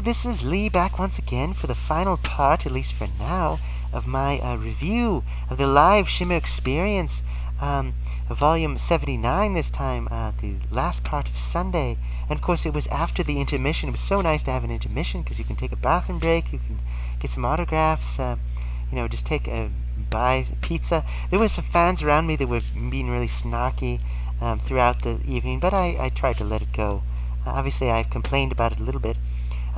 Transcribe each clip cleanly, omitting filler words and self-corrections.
this is Lee back once again for the final part, at least for now, of my review of the live Shimmer experience, volume 79 this time, the last part of Sunday. And of course it was after the intermission. It was so nice to have an intermission because you can take a bathroom break, you can get some autographs, just buy pizza. There were some fans around me that were being really snarky throughout the evening, but I tried to let it go. Obviously I've complained about it a little bit.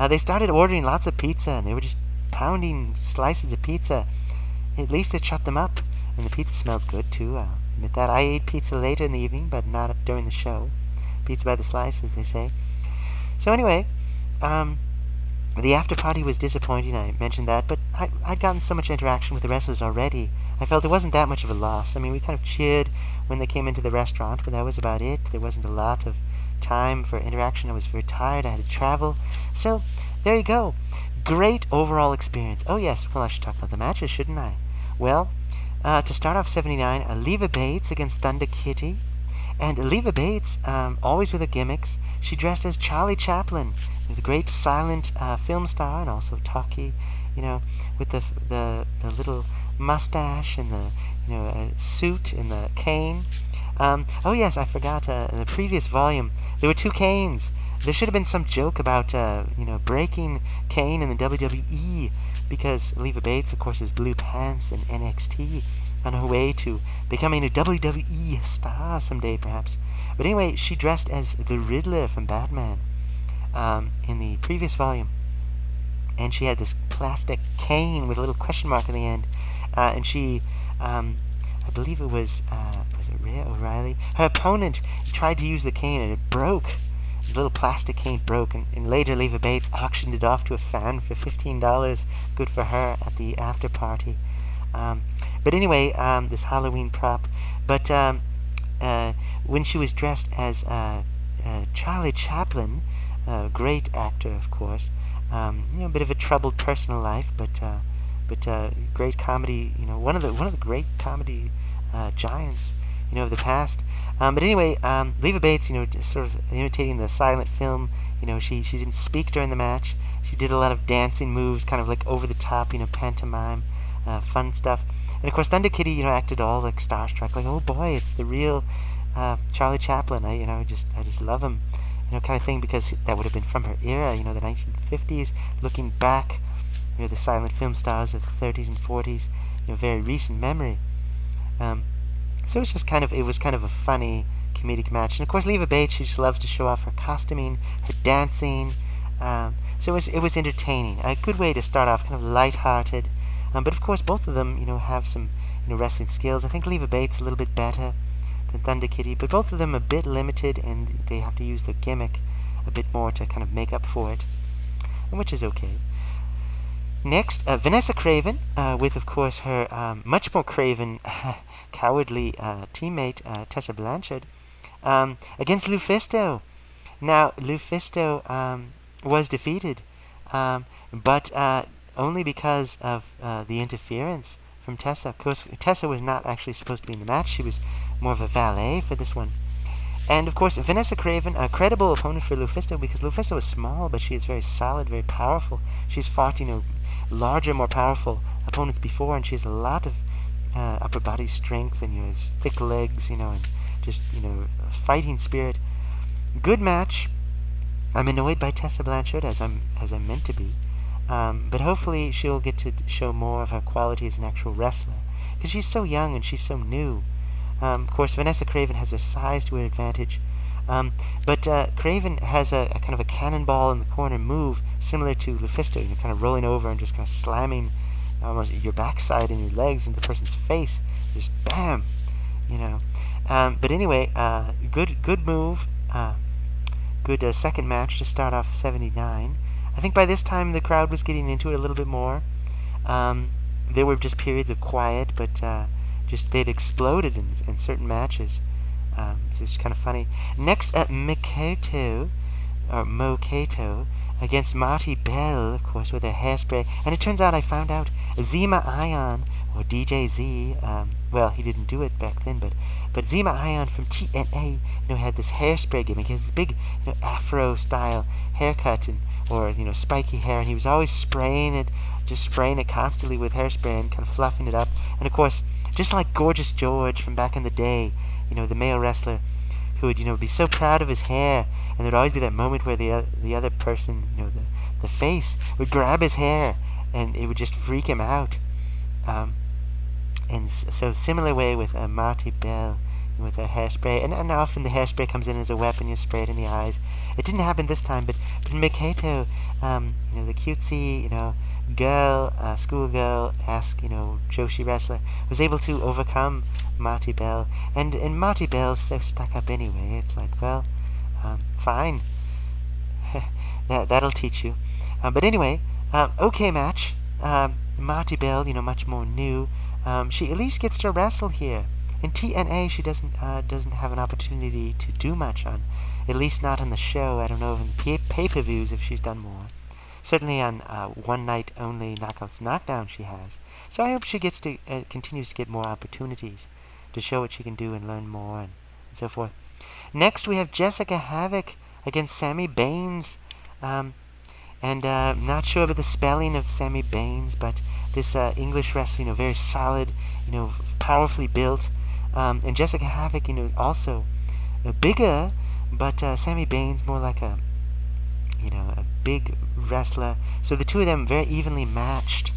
They started ordering lots of pizza, and they were just pounding slices of pizza. At least it shut them up, and the pizza smelled good too. I'll admit that. I ate pizza later in the evening, but not during the show. Pizza by the slice, as they say. So anyway, the after party was disappointing. I mentioned that, but I'd gotten so much interaction with the wrestlers already. I felt it wasn't that much of a loss. I mean, we kind of cheered when they came into the restaurant, but that was about it. There wasn't a lot of time for interaction. I was very tired. I had to travel. So there you go. Great overall experience. Oh yes, well, I should talk about the matches, shouldn't I? Well, to start off 79, Leva Bates against Thunder Kitty. And Leva Bates, always with her gimmicks, she dressed as Charlie Chaplin, the great silent film star, and also talkie, with the little mustache and the suit and the cane. Oh yes, I forgot, in the previous volume, there were two Kanes. There should have been some joke about, breaking Kane in the WWE, because Leva Bates, of course, is blue pants in NXT, on her way to becoming a WWE star someday, perhaps. But anyway, she dressed as the Riddler from Batman, in the previous volume. And she had this plastic cane with a little question mark in the end. And she, I believe it was it Rhea O'Reilly? Her opponent tried to use the cane and it broke. The little plastic cane broke, and later Leva Bates auctioned it off to a fan for $15. Good for her at the after party. But anyway, this Halloween prop. But when she was dressed as Charlie Chaplin, great actor, of course, a bit of a troubled personal life, but great comedy. One of the great comedy giants, of the past. But anyway, Leva Bates, just sort of imitating the silent film. She didn't speak during the match. She did a lot of dancing moves, kind of like over the top, pantomime, fun stuff. And of course, Thunder Kitty, acted all like starstruck, like, oh boy, it's the real Charlie Chaplin. I just love him, kind of thing, because that would have been from her era, the 1950s. Looking back, the silent film stars of the 30s and 40s, very recent memory. So it was kind of a funny comedic match. And of course, Leva Bates, she just loves to show off her costuming, her dancing. So it was entertaining. A good way to start off, kind of lighthearted. But of course, both of them, have some, wrestling skills. I think Leva Bates a little bit better than Thunder Kitty, but both of them a bit limited, and they have to use their gimmick a bit more to kind of make up for it, which is okay. Next, Vanessa Craven, with, of course, her much more craven, cowardly teammate, Tessa Blanchard, against Lufisto. Now, Lufisto was defeated, but only because of the interference from Tessa. Of course, Tessa was not actually supposed to be in the match. She was more of a valet for this one. And, of course, Vanessa Craven, a credible opponent for Lufisto, because Lufisto is small, but she is very solid, very powerful. She's fought, larger, more powerful opponents before, and she has a lot of upper body strength, and, thick legs, and just, fighting spirit. Good match. I'm annoyed by Tessa Blanchard, as I'm meant to be. But hopefully she'll get to show more of her quality as an actual wrestler, because she's so young and she's so new. Of course, Vanessa Craven has her size to her advantage, but Craven has a kind of a cannonball in the corner move similar to Lufisto, kind of rolling over and just kind of slamming almost your backside and your legs into the person's face, just bam, But anyway, good move, good second match to start off 79. I think by this time the crowd was getting into it a little bit more. There were just periods of quiet, but they'd exploded in certain matches. So it's kind of funny. Next, Mo Kato against Marty Bell, of course, with her hairspray. And it turns out, I found out, Zima Ion, or DJ Z, well, he didn't do it back then, but Zima Ion from TNA, had this hairspray gimmick. He has this big, afro-style haircut, and or spiky hair, and he was always just spraying it constantly with hairspray and kind of fluffing it up. And of course, just like Gorgeous George from back in the day, the male wrestler who would be so proud of his hair, and there'd always be that moment where the other person, the face, would grab his hair, and it would just freak him out. And so similar way with Marty Bell with a hairspray, and often the hairspray comes in as a weapon. You spray it in the eyes. It didn't happen this time, but Mikato, the cutesy, schoolgirl-esque, Joshi wrestler, was able to overcome Marty Bell, and Marty Bell's so stuck up anyway. It's like, well, fine, that'll teach you. But anyway, okay match. Marty Bell, much more new. She at least gets to wrestle here. In TNA, she doesn't have an opportunity to do much on, at least not on the show. I don't know in the pay-per-views if she's done more. Certainly on one night only Knockouts Knockdown she has. So I hope she gets to continues to get more opportunities to show what she can do and learn more and so forth. Next we have Jessica Havoc against Sammy Baines. And not sure about the spelling of Sammy Baines, but this English wrestler, very solid, powerfully built. And Jessica Havoc, also bigger, but Sammy Baines more like a big wrestler. So the two of them very evenly matched.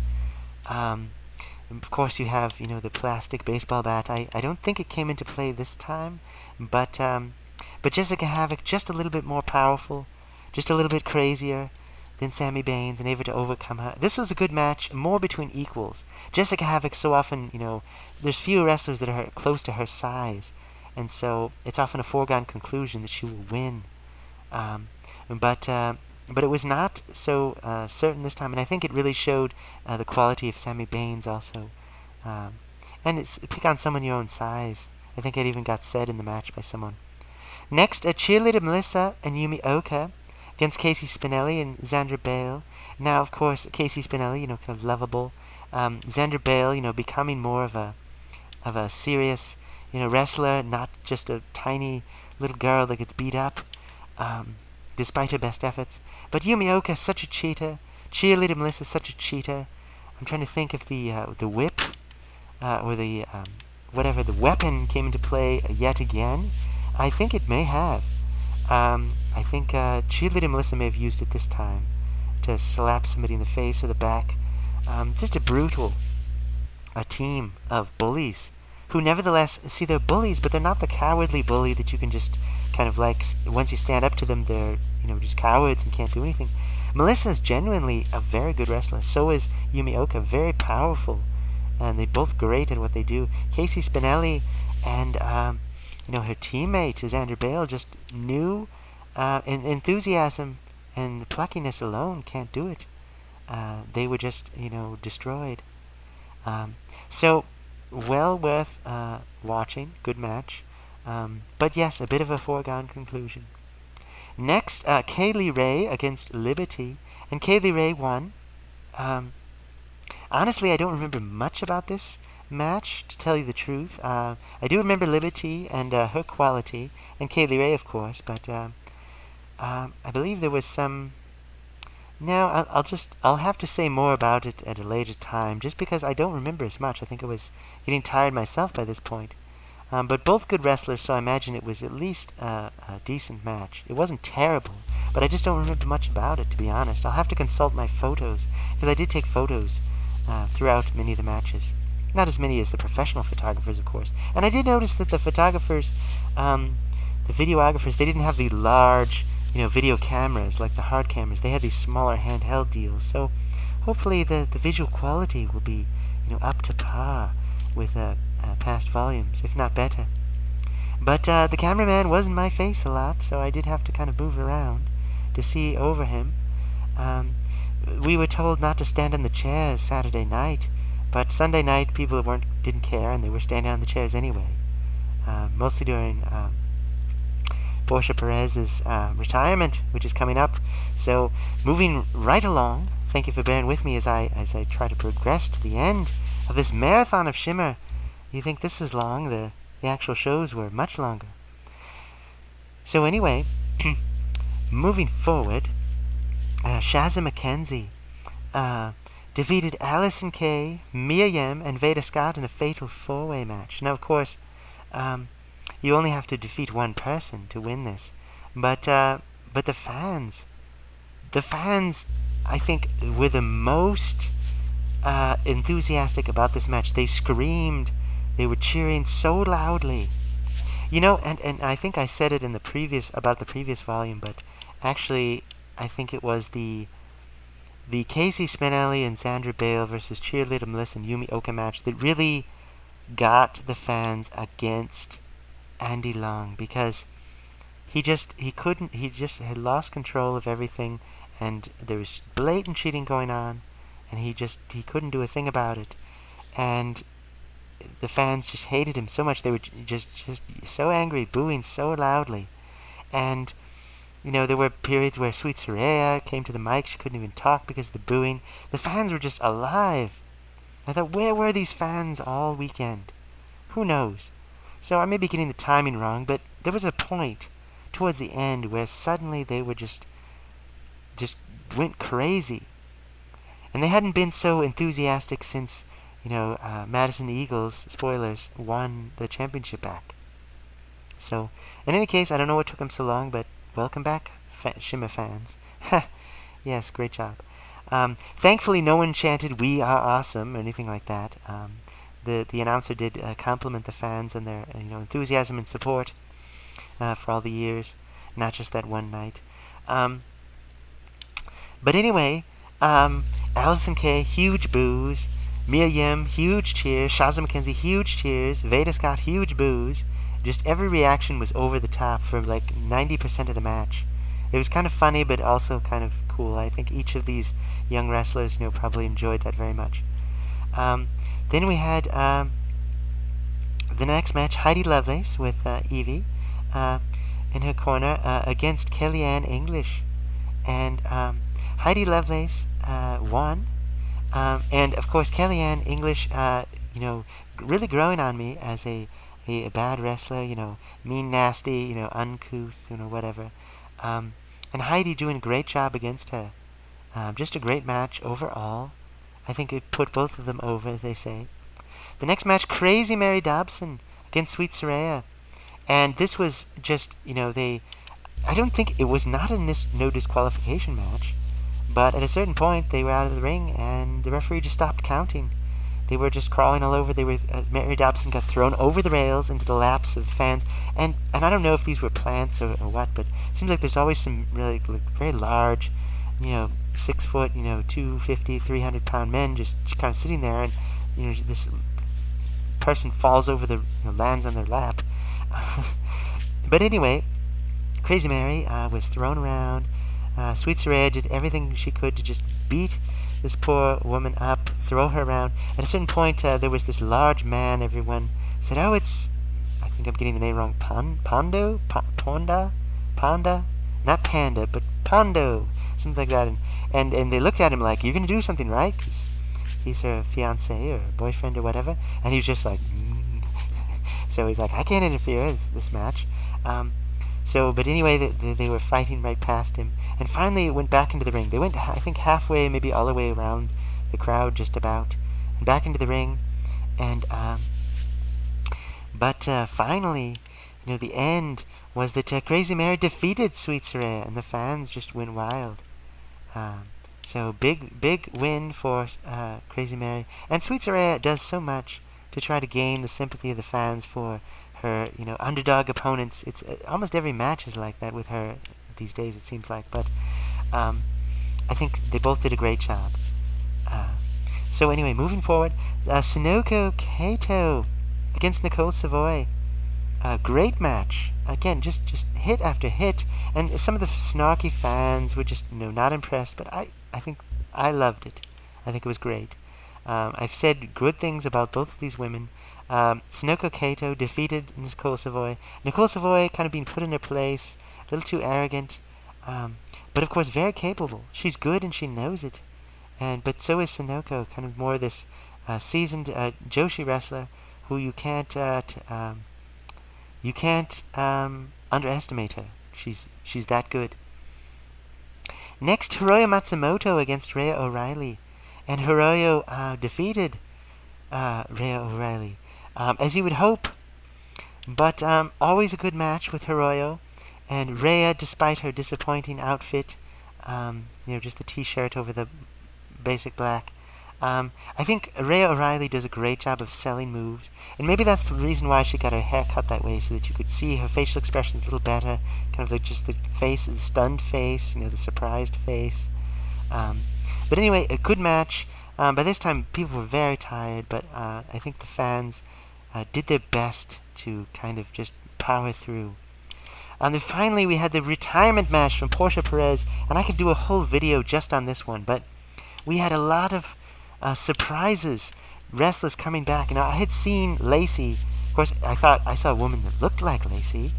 Of course, you have, the plastic baseball bat. I don't think it came into play this time, but Jessica Havoc just a little bit more powerful, just a little bit crazier than Sammy Baines, and able to overcome her. This was a good match, more between equals. Jessica Havoc, so often, there's few wrestlers that are close to her size, and so it's often a foregone conclusion that she will win. But it was not so certain this time, and I think it really showed the quality of Sammy Baines also. And it's pick on someone your own size. I think it even got said in the match by someone. Next, Cheerleader Melissa and Yumi Oka against Casey Spinelli and Xandra Bale. Now, of course, Casey Spinelli, kind of lovable. Xandra Bale, becoming more of a serious, wrestler, not just a tiny little girl that gets beat up, despite her best efforts. But Yumi Oka, such a cheater. Cheerleader Melissa, such a cheater. I'm trying to think if the whip or the whatever the weapon came into play yet again. I think it may have. I think Cheerleader Melissa may have used it this time to slap somebody in the face or the back. Just a brutal team of bullies who nevertheless, see, they're bullies, but they're not the cowardly bully that you can just kind of like, once you stand up to them, they're, just cowards and can't do anything. Melissa is genuinely a very good wrestler. So is Yumi Oka, very powerful. And they're both great at what they do. Casey Spinelli and her teammate, Xandra Bale, just knew enthusiasm and pluckiness alone can't do it. They were just, destroyed. So, well worth watching. Good match. But yes, a bit of a foregone conclusion. Next, Kaylee Ray against Liberty. And Kaylee Ray won. Honestly, I don't remember much about this match, to tell you the truth. I do remember Liberty and her quality, and Kaylee Ray, of course, but I believe there was some... Now, I'll have to say more about it at a later time, just because I don't remember as much. I think I was getting tired myself by this point. But both good wrestlers, so I imagine it was at least a decent match. It wasn't terrible, but I just don't remember much about it, to be honest. I'll have to consult my photos, because I did take photos throughout many of the matches. Not as many as the professional photographers, of course. And I did notice that the photographers, the videographers, they didn't have the large, video cameras like the hard cameras. They had these smaller handheld deals. So hopefully the visual quality will be, up to par with past volumes, if not better. But the cameraman was in my face a lot, so I did have to kind of move around to see over him. We were told not to stand on the chairs Saturday night, but Sunday night people didn't care, and they were standing on the chairs anyway. Mostly during Portia Perez's retirement, which is coming up. So moving right along, thank you for bearing with me as I try to progress to the end of this marathon of Shimmer. You think this is long? The actual shows were much longer. So anyway, moving forward, Shazza McKenzie uh, defeated Allison Kay, Mia Yim, and Veda Scott in a fatal four-way match. Now, of course, um, you only have to defeat one person to win this, but the fans, I think, were the most enthusiastic about this match. They screamed, they were cheering so loudly. And I think I said it in the previous about the previous volume, but actually, I think it was the Casey Spinelli and Sandra Bale versus Cheerleader Melissa and Yumi Oka match that really got the fans against Andy Long, because he just had lost control of everything, and there was blatant cheating going on, and he couldn't do a thing about it, and the fans just hated him so much. They were just so angry, booing so loudly. And there were periods where Sweet Soraya came to the mic. She couldn't even talk because of the booing. The fans were just alive. I thought, where were these fans all weekend? Who knows? So I may be getting the timing wrong, but there was a point towards the end where suddenly they were just went crazy. And they hadn't been so enthusiastic since, Madison Eagles, spoilers, won the championship back. So, in any case, I don't know what took them so long, but welcome back, Shimmer fans. Yes, great job. Thankfully, no one chanted "We are awesome" or anything like that. The announcer did compliment the fans and their enthusiasm and support for all the years, not just that one night. But anyway, Allison Kay, huge boos. Mia Yim, huge cheers. Shazza McKenzie, huge cheers. Veda Scott, huge boos. Just every reaction was over the top for like 90% of the match. It was kind of funny, but also kind of cool. I think each of these young wrestlers, probably enjoyed that very much. Then we had the next match, Heidi Lovelace with Evie in her corner against Kellyanne English. And Heidi Lovelace won. And of course, Kellyanne English, really growing on me as a bad wrestler, mean, nasty, uncouth, whatever. And Heidi doing a great job against her. Just a great match overall. I think it put both of them over, as they say. The next match, Crazy Mary Dobson against Sweet Soraya. And this was just, I don't think it was not a no disqualification match. But at a certain point, they were out of the ring, and the referee just stopped counting. They were just crawling all over. Mary Dobson got thrown over the rails into the laps of fans, and I don't know if these were plants or what, but it seems like there's always some really very large, 6 foot, 250, 300-pound men just kind of sitting there, and this person falls over lands on their lap. But anyway, Crazy Mary was thrown around. Sweet Soraya did everything she could to just beat this poor woman up, throw her around. At a certain point, there was this large man. Everyone said, "Oh, I think I'm getting the name wrong. Pondo? Panda? Not Panda, but Pondo." Something like that. And they looked at him like, "You're going to do something, right?" Because he's her fiancé or boyfriend or whatever. And he was just like, So he's like, "I can't interfere in this match." But anyway, they were fighting right past him. And finally, it went back into the ring. They went, I think, halfway, maybe all the way around the crowd, just about, and back into the ring. And, finally, the end was that Crazy Mary defeated Sweet Soraya, and the fans just went wild. So big win for Crazy Mary. And Sweet Soraya does so much to try to gain the sympathy of the fans for her, underdog opponents. It's almost every match is like that with her these days, it seems like. But I think they both did a great job. So anyway, moving forward, Sunoco Kato against Nicole Savoy. Great match. Again, just hit after hit. And some of the snarky fans were just not impressed. But I think I loved it. I think it was great. I've said good things about both of these women. Sunoco Kato defeated Nicole Savoy. Nicole Savoy kind of being put in her place, a little too arrogant, but of course very capable. She's good and she knows it. But so is Sunoco, kind of more this seasoned Joshi wrestler who you can't underestimate her. She's that good. Next, Hiroyo Matsumoto against Rhea O'Reilly. And Hiroyo defeated Rhea O'Reilly, as you would hope. But always a good match with Hiroyo. And Rhea, despite her disappointing outfit, just the t-shirt over the basic black, I think Rhea O'Reilly does a great job of selling moves. And maybe that's the reason why she got her hair cut that way, so that you could see her facial expressions a little better. Kind of like just the face, the stunned face, the surprised face. But anyway, a good match. By this time, people were very tired, but I think the fans did their best to kind of just power through. And then finally, we had the retirement match from Portia Perez, and I could do a whole video just on this one, but we had a lot of surprises, wrestlers coming back. I had seen Lacey. Of course, I thought I saw a woman that looked like Lacey,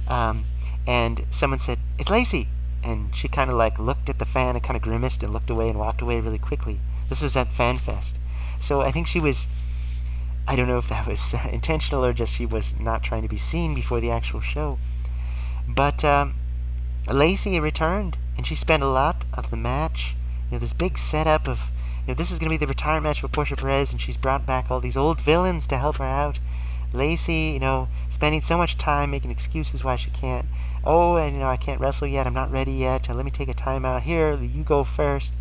and someone said, "It's Lacey," and she kind of like looked at the fan and kind of grimaced and looked away and walked away really quickly. This was at FanFest. So I think she was, I don't know if that was intentional or just she was not trying to be seen before the actual show. But Lacey returned, and she spent a lot of the match, this big setup of, this is going to be the retirement match for Portia Perez, and she's brought back all these old villains to help her out. Lacey, spending so much time making excuses why she can't. Oh, and I can't wrestle yet. I'm not ready yet. Let me take a time out. Here, you go first.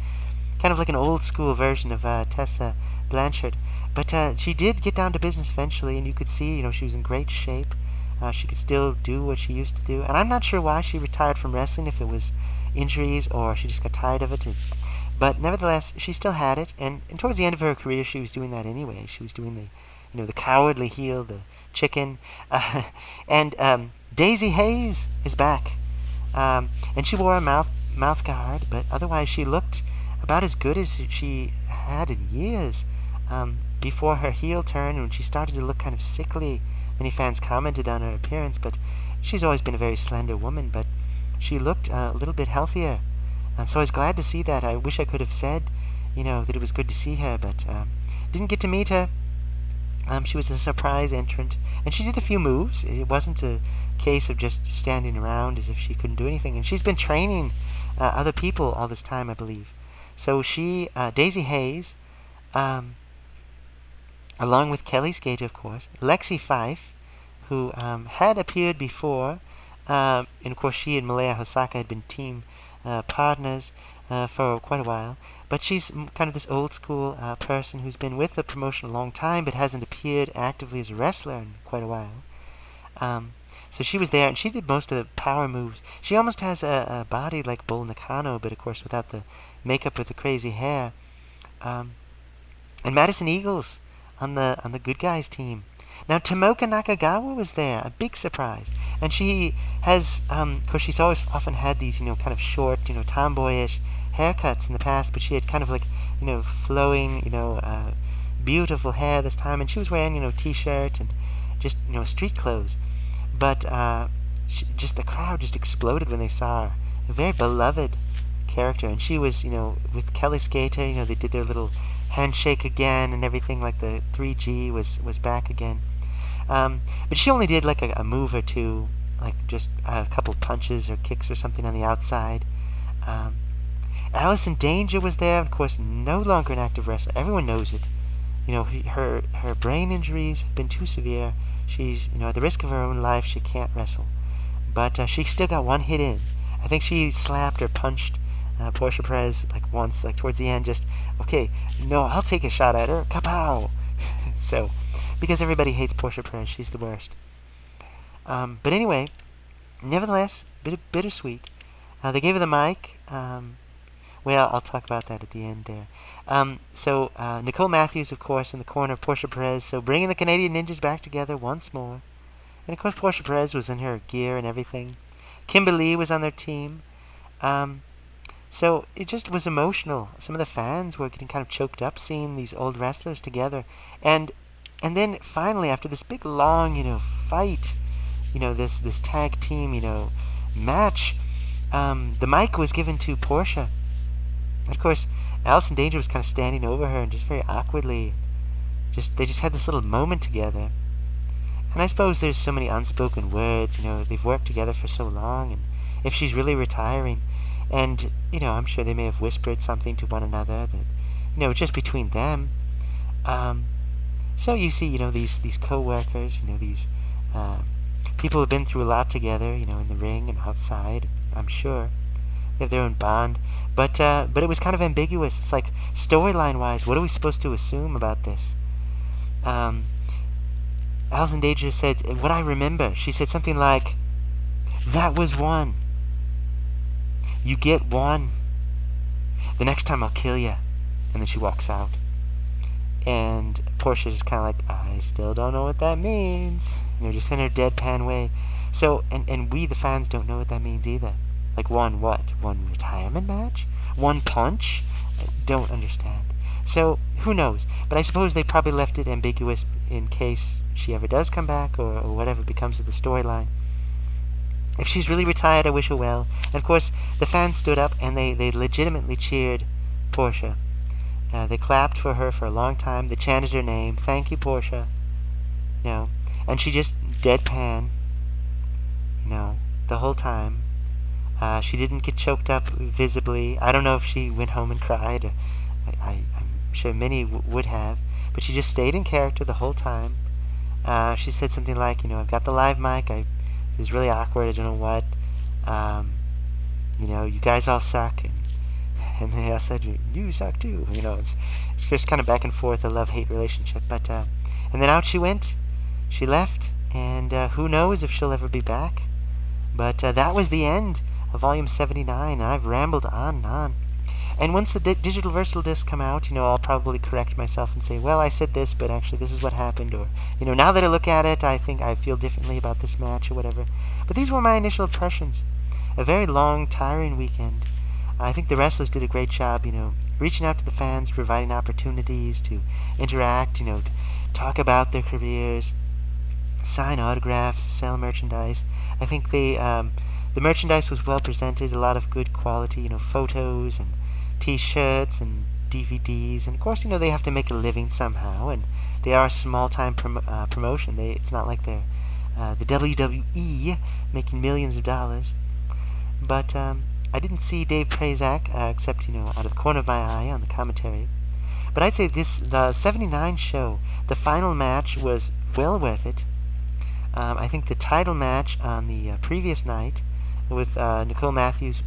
Kind of like an old school version of Tessa Blanchard. But she did get down to business eventually, and you could see, she was in great shape. She could still do what she used to do. And I'm not sure why she retired from wrestling, if it was injuries or she just got tired of it. But nevertheless, she still had it. And towards the end of her career, she was doing that anyway. She was doing the cowardly heel, the chicken. And Daisy Hayes is back. And she wore a mouth guard, but otherwise she looked about as good as she had in years. Before her heel turn, when she started to look kind of sickly, many fans commented on her appearance, but she's always been a very slender woman, but she looked a little bit healthier. So I was glad to see that. I wish I could have said, that it was good to see her, but didn't get to meet her. She was a surprise entrant, and she did a few moves. It wasn't a case of just standing around as if she couldn't do anything. And she's been training other people all this time, I believe. So she, Daisy Hayes, along with Kelly Skater, of course, Lexi Fife, who had appeared before, and of course she and Malaya Hosaka had been team partners for quite a while, but she's kind of this old school person who's been with the promotion a long time but hasn't appeared actively as a wrestler in quite a while. So she was there, and she did most of the power moves. She almost has a body like Bull Nakano, but of course without the makeup with the crazy hair. And Madison Eagles on the good guys team. Now Tomoka Nakagawa was there, a big surprise, and she has, of course, she's always often had these, kind of short, tomboyish haircuts in the past, but she had kind of like, flowing, beautiful hair this time, and she was wearing, t-shirt and just, street clothes, but just the crowd just exploded when they saw her. A very beloved character, and she was, with Kelly Skater, they did their little handshake again and everything, like the 3G was back again. But she only did like a move or two, like just a couple punches or kicks or something on the outside. Allison Danger was there, of course, no longer an active wrestler. Everyone knows it. Her brain injuries have been too severe. She's, at the risk of her own life, she can't wrestle. But she still got one hit in. I think she slapped or punched Portia Perez like once, like towards the end, just, okay, no, I'll take a shot at her, kapow! So, because everybody hates Portia Perez, she's the worst. But anyway, nevertheless, bittersweet. They gave her the mic. Well, I'll talk about that at the end there. So Nicole Matthews, of course, in the corner of Portia Perez, so bringing the Canadian Ninjas back together once more. And of course, Portia Perez was in her gear and everything. Kimberly was on their team. So it just was emotional. Some of the fans were getting kind of choked up seeing these old wrestlers together. And then finally, after this big long, fight, this tag team, match, the mic was given to Portia. And of course, Allison Danger was kind of standing over her and just very awkwardly, they just had this little moment together. And I suppose there's so many unspoken words, they've worked together for so long, and if she's really retiring. And, I'm sure they may have whispered something to one another that, just between them. Um, so you see, these co-workers, these uh, people who've been through a lot together, in the ring and outside. I'm sure they have their own bond, but it was kind of ambiguous. It's like storyline-wise, what are we supposed to assume about this? Um, Alison Danger said, what I remember, she said something like, "That was one. You get one. The next time I'll kill you." And then she walks out. And Portia's just kind of like, "I still don't know what that means." Just in her deadpan way. So, and we, the fans, don't know what that means either. Like, one what? One retirement match? One punch? Don't understand. So, who knows? But I suppose they probably left it ambiguous in case she ever does come back, or whatever becomes of the storyline. If she's really retired, I wish her well. And of course, the fans stood up and they legitimately cheered Portia. They clapped for her for a long time. They chanted her name. "Thank you, Portia." And she just deadpan, the whole time. She didn't get choked up visibly. I don't know if she went home and cried. I'm sure many would have. But she just stayed in character the whole time. She said something like, "I've got the live mic. It was really awkward. I don't know what. You guys all suck." And they all said, "You suck too." It's just kind of back and forth, a love-hate relationship. But and then out she went. She left, and who knows if she'll ever be back. But that was the end of Volume 79, and I've rambled on and on. And once the digital versatile discs come out, I'll probably correct myself and say, well, I said this, but actually this is what happened. Or, now that I look at it, I think I feel differently about this match or whatever. But these were my initial impressions. A very long, tiring weekend. I think the wrestlers did a great job, reaching out to the fans, providing opportunities to interact, to talk about their careers, sign autographs, sell merchandise. I think the merchandise was well presented, a lot of good quality, photos and T-shirts and DVDs, and of course, they have to make a living somehow, and they are a small-time promotion. It's not like they're the WWE making millions of dollars. But I didn't see Dave Prazak except out of the corner of my eye on the commentary. But I'd say the 79 show, the final match was well worth it. I think the title match on the previous night with Nicole Matthews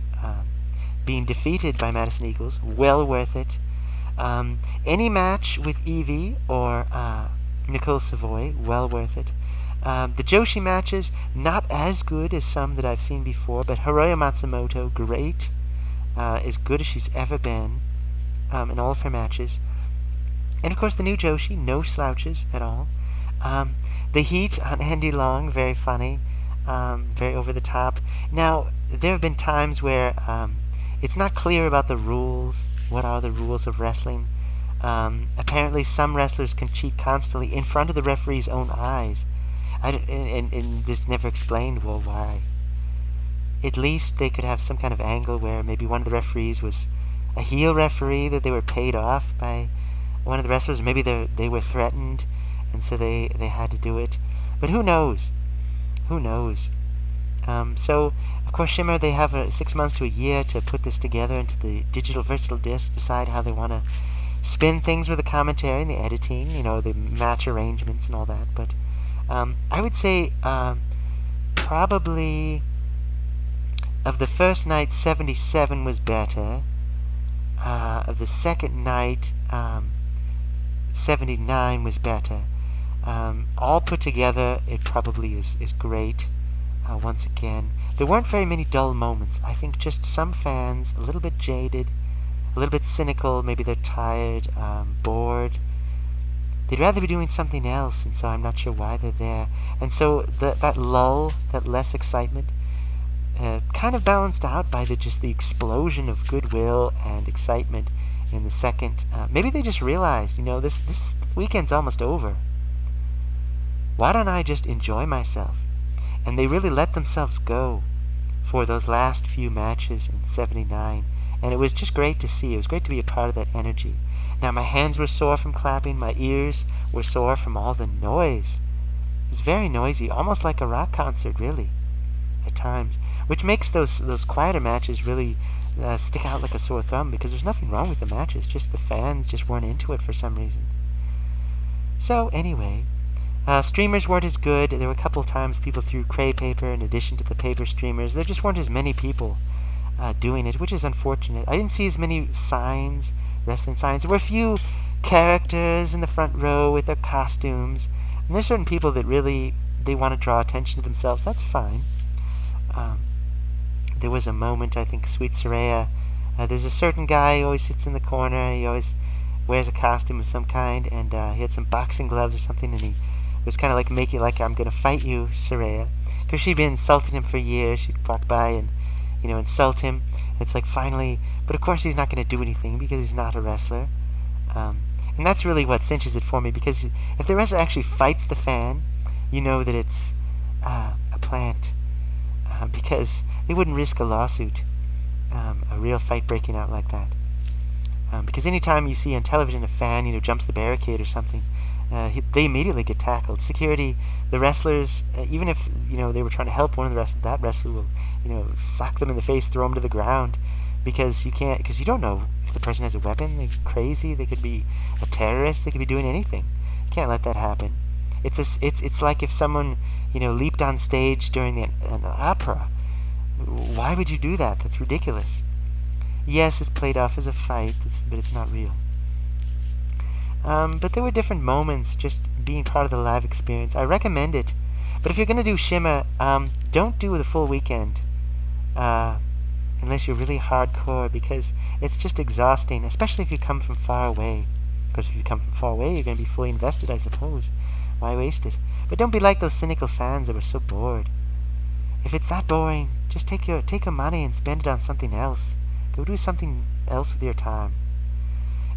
being defeated by Madison Eagles, well worth it. Any match with Evie or Nicole Savoy, well worth it. The Joshi matches, not as good as some that I've seen before, but Hiroyo Matsumoto, great. As good as she's ever been in all of her matches. And of course the new Joshi, no slouches at all. The heat on Andy Long, very funny, very over the top. Now, there have been times where it's not clear about the rules. What are the rules of wrestling? Apparently some wrestlers can cheat constantly in front of the referee's own eyes. And this never explained, well, why. At least they could have some kind of angle where maybe one of the referees was a heel referee, that they were paid off by one of the wrestlers. Maybe they were threatened, and so they had to do it. But who knows? Who knows? So, of course, Shimmer, they have 6 months to a year to put this together into the digital versatile disc, decide how they want to spin things with the commentary and the editing, the match arrangements and all that. But I would say probably of the first night, 77 was better. Of the second night, 79 was better. All put together, it probably is great. Once again, there weren't very many dull moments. I think just some fans, a little bit jaded, a little bit cynical, maybe they're tired, bored. They'd rather be doing something else, and so I'm not sure why they're there. And so that lull, that less excitement, kind of balanced out by the explosion of goodwill and excitement in the second. Maybe they just realized, this weekend's almost over. Why don't I just enjoy myself? And they really let themselves go for those last few matches in 79. And it was just great to see. It was great to be a part of that energy. Now, my hands were sore from clapping. My ears were sore from all the noise. It was very noisy, almost like a rock concert, really, at times. Which makes those quieter matches really stick out like a sore thumb, because there's nothing wrong with the matches, just the fans just weren't into it for some reason. So anyway, streamers weren't as good. There were a couple times people threw cray paper in addition to the paper streamers. There just weren't as many people doing it, which is unfortunate. I didn't see as many signs, wrestling signs. There were a few characters in the front row with their costumes, and there's certain people that really, they want to draw attention to themselves. That's fine. There was a moment, I think, Sweet Soraya, there's a certain guy who always sits in the corner. He always wears a costume of some kind, and he had some boxing gloves or something, and he was kind of like making like, I'm going to fight you, Soraya, because she'd been insulting him for years. She'd walk by and, insult him. It's like finally, but of course he's not going to do anything because he's not a wrestler. And that's really what cinches it for me, because if the wrestler actually fights the fan, you know that it's a plant, because they wouldn't risk a lawsuit, a real fight breaking out like that. Because anytime you see on television a fan, jumps the barricade or something, they immediately get tackled. Security, the wrestlers, even if they were trying to help one of the wrestlers, that wrestler will sock them in the face, throw them to the ground, because you don't know if the person has a weapon. They're crazy. They could be a terrorist. They could be doing anything. You can't let that happen. It's like if someone leaped on stage during an opera. Why would you do that? That's ridiculous. Yes, it's played off as a fight, but it's not real. But there were different moments just being part of the live experience. I recommend it. But if you're going to do Shimmer, don't do the full weekend. Unless you're really hardcore, because it's just exhausting, especially if you come from far away. Because if you come from far away, you're going to be fully invested, I suppose. Why waste it? But don't be like those cynical fans that were so bored. If it's that boring, just take your money and spend it on something else. Go do something else with your time.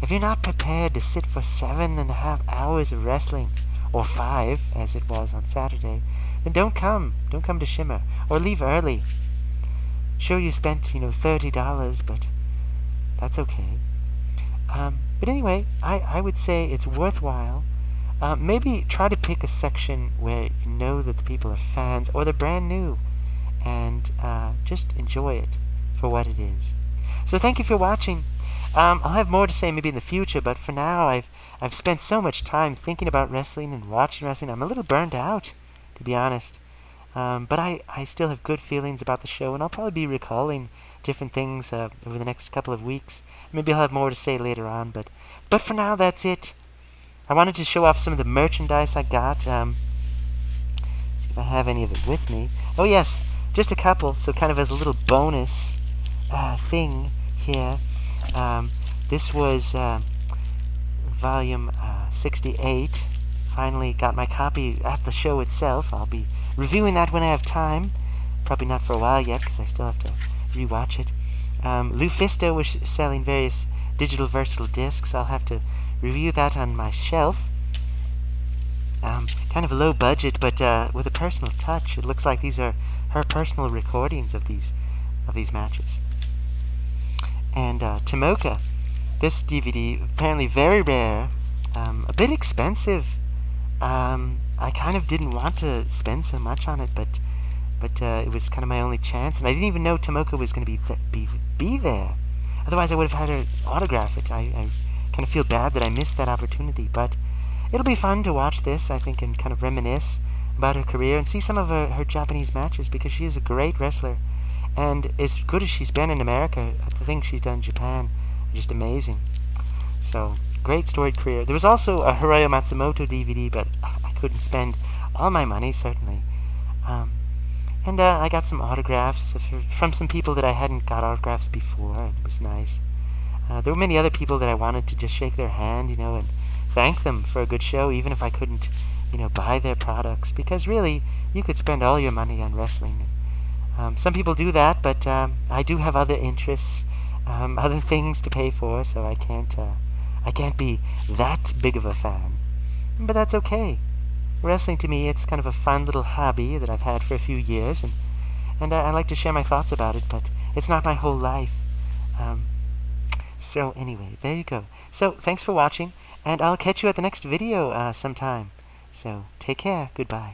If you're not prepared to sit for 7.5 hours of wrestling, or 5, as it was on Saturday, then don't come. Don't come to Shimmer. Or leave early. Sure, you spent, $30, but that's okay. But anyway, I would say it's worthwhile. Maybe try to pick a section where you know that the people are fans, or they're brand new, and just enjoy it for what it is. So thank you for watching. I'll have more to say maybe in the future, but for now I've spent so much time thinking about wrestling and watching wrestling. I'm a little burned out, to be honest. But I still have good feelings about the show, and I'll probably be recalling different things over the next couple of weeks. Maybe I'll have more to say later on, but for now, that's it. I wanted to show off some of the merchandise I got. See if I have any of it with me. Oh yes, just a couple, so kind of as a little bonus thing here. This was volume 68. Finally got my copy at the show itself. I'll be reviewing that when I have time. Probably not for a while yet, because I still have to rewatch it. Lufisto was selling various digital versatile discs. I'll have to review that on my shelf. Kind of a low budget, but with a personal touch. It looks like these are her personal recordings of these matches. And Tomoka, this DVD, apparently very rare, a bit expensive. I kind of didn't want to spend so much on it, but it was kind of my only chance, and I didn't even know Tomoka was going to be there. Otherwise, I would have had her autograph it. I kind of feel bad that I missed that opportunity, but it'll be fun to watch this, I think, and kind of reminisce about her career and see some of her Japanese matches, because she is a great wrestler, and as good as she's been in America, the things she's done in Japan are just amazing. So, great storied career. There was also a Hiroyo Matsumoto DVD, but I couldn't spend all my money, certainly. And I got some autographs from some people that I hadn't got autographs before, and it was nice. There were many other people that I wanted to just shake their hand, and thank them for a good show, even if I couldn't, buy their products. Because really, you could spend all your money on wrestling. Some people do that, but I do have other interests, other things to pay for, so I can't be that big of a fan. But that's okay. Wrestling to me, it's kind of a fun little hobby that I've had for a few years, and I like to share my thoughts about it, but it's not my whole life. So anyway, there you go. So thanks for watching, and I'll catch you at the next video sometime. So take care. Goodbye.